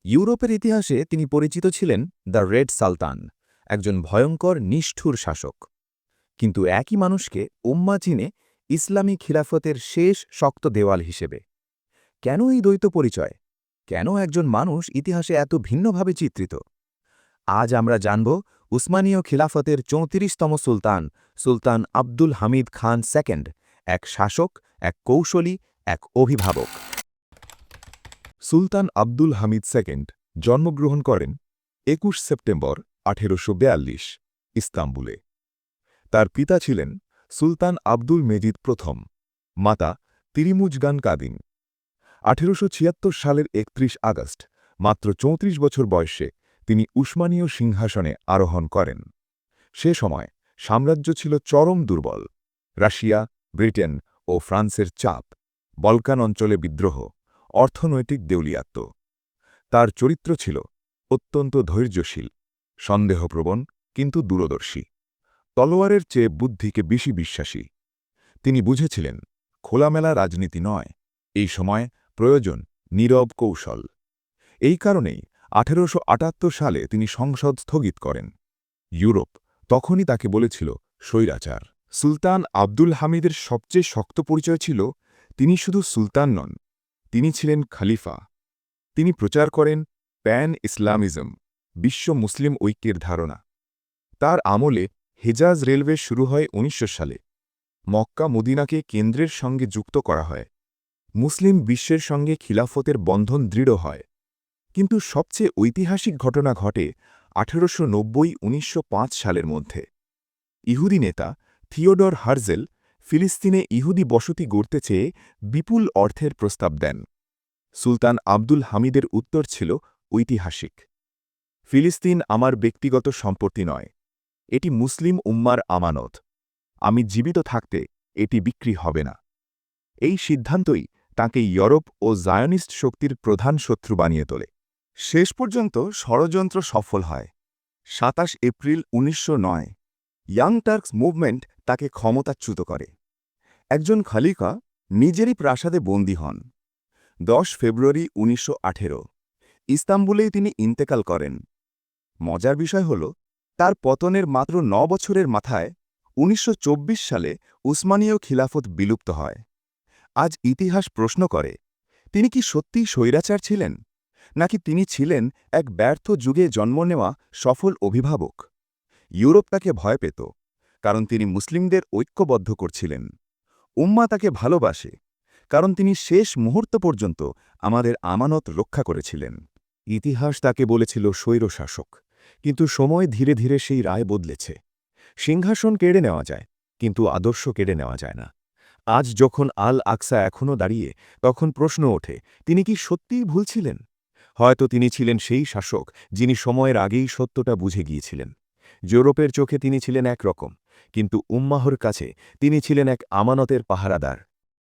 ইউরোপের ইতিহাসে তিনি পরিচিত ছিলেন দ্য রেড সালতান, একজন ভয়ঙ্কর নিষ্ঠুর শাসক। কিন্তু একই মানুষকে উম্মা চিনে ইসলামী খিলাফতের শেষ শক্ত দেওয়াল হিসেবে। কেন এই দ্বৈত পরিচয়? কেন একজন মানুষ ইতিহাসে এত ভিন্নভাবে চিত্রিত? আজ আমরা জানব উসমানীয় খিলাফতের ৩৪তম সুলতান, সুলতান আব্দুল হামিদ খান সেকেন্ড, এক শাসক, এক কৌশলী, এক অভিভাবক। সুলতান আব্দুল হামিদ সেকেন্ড জন্মগ্রহণ করেন ২১ সেপ্টেম্বর ১৮৪২ ইস্তাম্বুলে। তার পিতা ছিলেন সুলতান আব্দুল মেজিদ প্রথম, মাতা তিরিমুজগান কাদিন। ১৮৭৬ সালের ৩১ আগস্ট মাত্র ৩৪ বছর বয়সে তিনি উসমানীয় সিংহাসনে আরোহণ করেন। সে সময় সাম্রাজ্য ছিল চরম দুর্বল। রাশিয়া, ব্রিটেন ও ফ্রান্সের চাপ, বলকান অঞ্চলে বিদ্রোহ, অর্থনৈতিক দেউলিয়াত্ব। তার চরিত্র ছিল অত্যন্ত ধৈর্যশীল, সন্দেহপ্রবণ কিন্তু দূরদর্শী, তলোয়ারের চেয়ে বুদ্ধিকে বেশি বিশ্বাসী। তিনি বুঝেছিলেন খোলামেলা রাজনীতি নয়, এই সময় প্রয়োজন নীরব কৌশল। এই কারণেই ১৮৭৮ সালে তিনি সংসদ স্থগিত করেন। ইউরোপ তখনই তাকে বলেছিল স্বৈরাচার। সুলতান আব্দুল হামিদের সবচেয়ে শক্ত পরিচয় ছিল তিনি শুধু সুলতান নন, তিনি ছিলেন খলিফা। তিনি প্রচার করেন প্যান ইসলামিজম, বিশ্ব মুসলিম ঐক্যের ধারণা। তার আমলে হেজাজ রেলওয়ে শুরু হয় ১৯০০ সালে। মক্কা মদিনাকে কেন্দ্রের সঙ্গে যুক্ত করা হয়। মুসলিম বিশ্বের সঙ্গে খিলাফতের বন্ধন দৃঢ় হয়। কিন্তু সবচেয়ে ঐতিহাসিক ঘটনা ঘটে ১৮৯০-১৯০৫ সালের মধ্যে। ইহুদি নেতা থিওডর হার্জেল ফিলিস্তিনে ইহুদি বসতি গড়তে চেয়ে বিপুল অর্থের প্রস্তাব দেন। সুলতান আব্দুল হামিদের উত্তর ছিল ঐতিহাসিক। ফিলিস্তিন আমার ব্যক্তিগত সম্পত্তি নয়, এটি মুসলিম উম্মার আমানত। আমি জীবিত থাকতে এটি বিক্রি হবে না। এই সিদ্ধান্তই তাঁকে ইউরোপ ও জায়নিস্ট শক্তির প্রধান শত্রু বানিয়ে তোলে। শেষ পর্যন্ত ষড়যন্ত্র সফল হয়। ২৭ এপ্রিল ১৯০৯ ইয়াং টার্কস মুভমেন্ট তাকে ক্ষমতাচ্যুত করে। একজন খলিফা নিজেরই প্রাসাদে বন্দী হন। ১০ ফেব্রুয়ারি ১৯১৮ ইস্তাম্বুলেই তিনি ইন্তেকাল করেন। মজার বিষয় হল, তার পতনের মাত্র ৯ বছরের মাথায় ১৯২৪ সালে উসমানীয় খিলাফত বিলুপ্ত হয়। আজ ইতিহাস প্রশ্ন করে, তিনি কি সত্যিই স্বৈরাচার ছিলেন, নাকি তিনি ছিলেন এক ব্যর্থ যুগে জন্ম নেওয়া সফল অভিভাবক? ইউরোপ তাকে ভয় পেত, কারণ তিনি মুসলিমদের ঐক্যবদ্ধ করছিলেন। উম্মা তাকে ভালোবাসে, কারণ তিনি শেষ মুহূর্ত পর্যন্ত আমাদের আমানত রক্ষা করেছিলেন। ইতিহাস তাকে বলেছিল স্বৈরশাসক, কিন্তু সময় ধীরে ধীরে সেই রায় বদলেছে। সিংহাসন কেড়ে নেওয়া যায়, কিন্তু আদর্শ কেড়ে নেওয়া যায় না। আজ যখন আল আকসা এখনও দাঁড়িয়ে, তখন প্রশ্ন ওঠে, তিনি কি সত্যিই ভুল ছিলেন? হয়তো তিনি ছিলেন সেই শাসক যিনি সময়ের আগেই সত্যটা বুঝে গিয়েছিলেন। ইউরোপের চোখে তিনি ছিলেন একরকম, কিন্তু উম্মাহর কাছে তিনি ছিলেন এক আমানতের পাহারাদার।